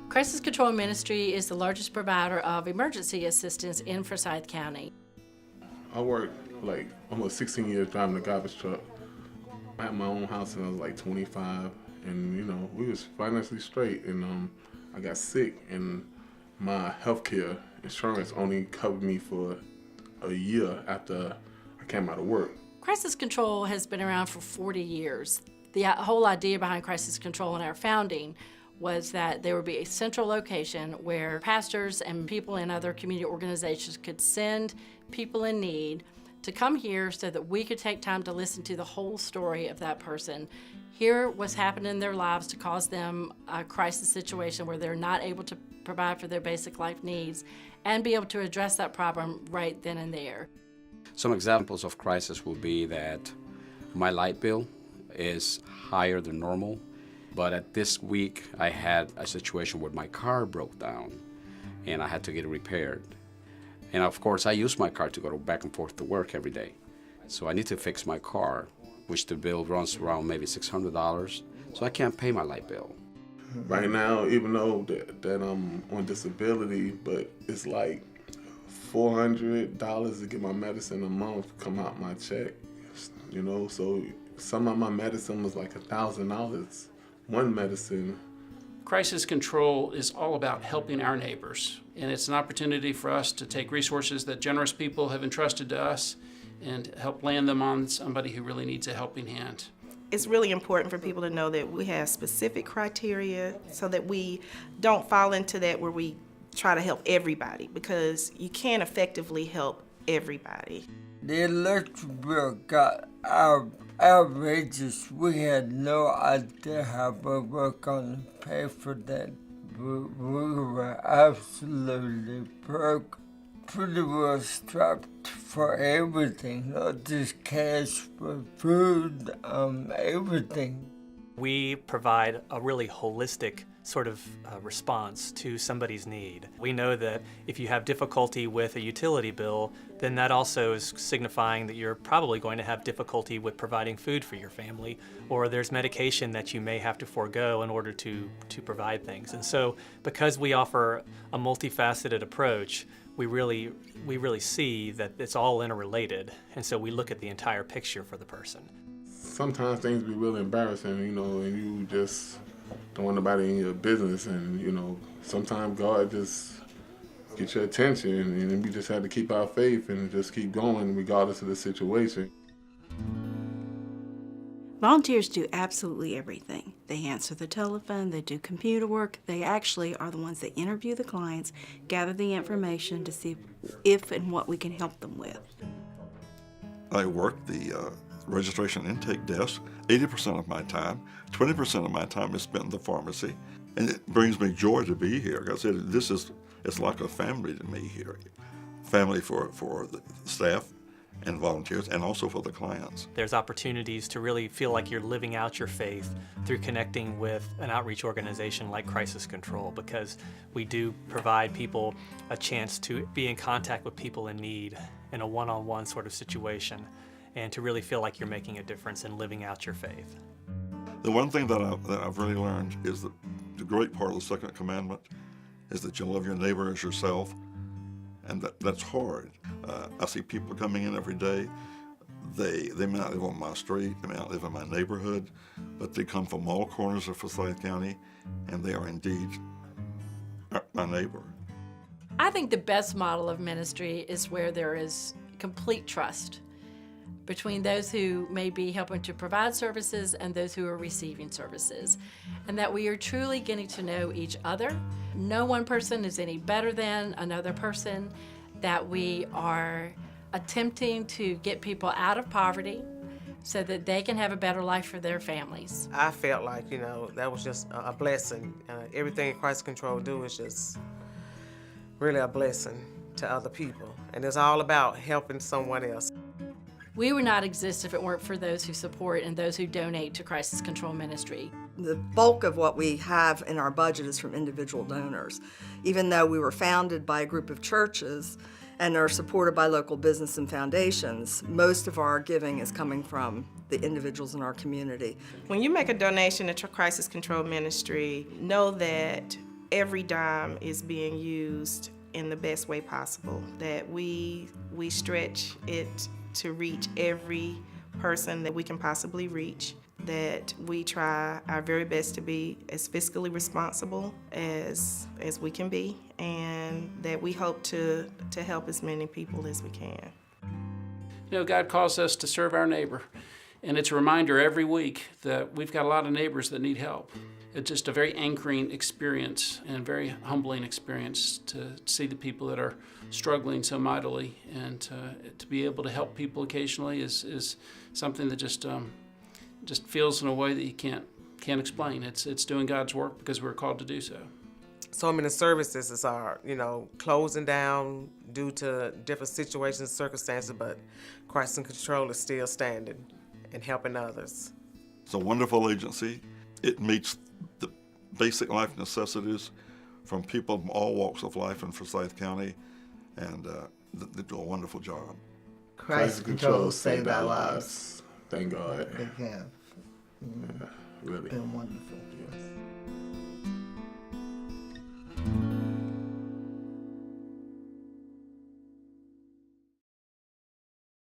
Crisis Control Ministry is the largest provider of emergency assistance in Forsyth County. I worked like almost 16 years driving a garbage truck. I had my own house when I was like 25, and we was financially straight. And I got sick, and my healthcare insurance only covered me for a year after I came out of work. Crisis Control has been around for 40 years. The whole idea behind Crisis Control in our founding was that there would be a central location where pastors and people in other community organizations could send people in need to come here so that we could take time to listen to the whole story of that person, hear what's happening in their lives to cause them a crisis situation where they're not able to provide for their basic life needs, and be able to address that problem right then and there. Some examples of crisis will be that my light bill is higher than normal, but at this week I had a situation where my car broke down and I had to get it repaired. And of course I use my car to go back and forth to work every day. So I need to fix my car, which the bill runs around maybe $600, so I can't pay my light bill. Right now, even though that I'm on disability, but it's like $400 to get my medicine a month come out my check, so some of my medicine was like $1,000, one medicine. Crisis Control is all about helping our neighbors, and it's an opportunity for us to take resources that generous people have entrusted to us and help land them on somebody who really needs a helping hand. It's really important for people to know that we have specific criteria so that we don't fall into that where we try to help everybody, because you can't effectively help everybody. The electric bill got outrageous. We had no idea how we were going to pay for that. We were absolutely broke, pretty well strapped for everything, not just cash, but food, everything. We provide a really holistic sort of response to somebody's need. We know that if you have difficulty with a utility bill, then that also is signifying that you're probably going to have difficulty with providing food for your family, or there's medication that you may have to forego in order to provide things. And so because we offer a multifaceted approach, we really see that it's all interrelated, and so we look at the entire picture for the person. Sometimes things be really embarrassing, and you just don't want nobody in your business, and sometimes God just get your attention, and we just have to keep our faith and just keep going regardless of the situation. Volunteers do absolutely everything. They answer the telephone, they do computer work, they actually are the ones that interview the clients, gather the information to see if and what we can help them with. I work the registration intake desk 80% of my time. 20% of my time is spent in the pharmacy, and it brings me joy to be here. Like I said, it's like a family to me here. Family for the staff and volunteers, and also for the clients. There's opportunities to really feel like you're living out your faith through connecting with an outreach organization like Crisis Control, because we do provide people a chance to be in contact with people in need in a one-on-one sort of situation, and to really feel like you're making a difference in living out your faith. The one thing that I've really learned is that the great part of the second commandment is that you love your neighbor as yourself, and that's hard. I see people coming in every day. They may not live on my street, they may not live in my neighborhood, but they come from all corners of Forsyth County, and they are indeed my neighbor. I think the best model of ministry is where there is complete trust between those who may be helping to provide services and those who are receiving services, and that we are truly getting to know each other. No one person is any better than another person, that we are attempting to get people out of poverty so that they can have a better life for their families. I felt like, that was just a blessing. Everything Crisis Control do is just really a blessing to other people, and it's all about helping someone else. We would not exist if it weren't for those who support and those who donate to Crisis Control Ministry. The bulk of what we have in our budget is from individual donors. Even though we were founded by a group of churches and are supported by local business and foundations, most of our giving is coming from the individuals in our community. When you make a donation to Crisis Control Ministry, know that every dime is being used in the best way possible, that we stretch it to reach every person that we can possibly reach, that we try our very best to be as fiscally responsible as we can be, and that we hope to help as many people as we can. You know, God calls us to serve our neighbor, and it's a reminder every week that we've got a lot of neighbors that need help. It's just a very anchoring experience and very humbling experience to see the people that are struggling so mightily, and to be able to help people occasionally is something that just feels in a way that you can't explain. It's doing God's work because we're called to do so. So many services are, closing down due to different situations, circumstances, but Christ in Control is still standing and helping others. It's a wonderful agency. It meets the basic life necessities from people from all walks of life in Forsyth County, and they do a wonderful job. Christ Control saved our lives. Thank God. They have Really. been wonderful. Yes.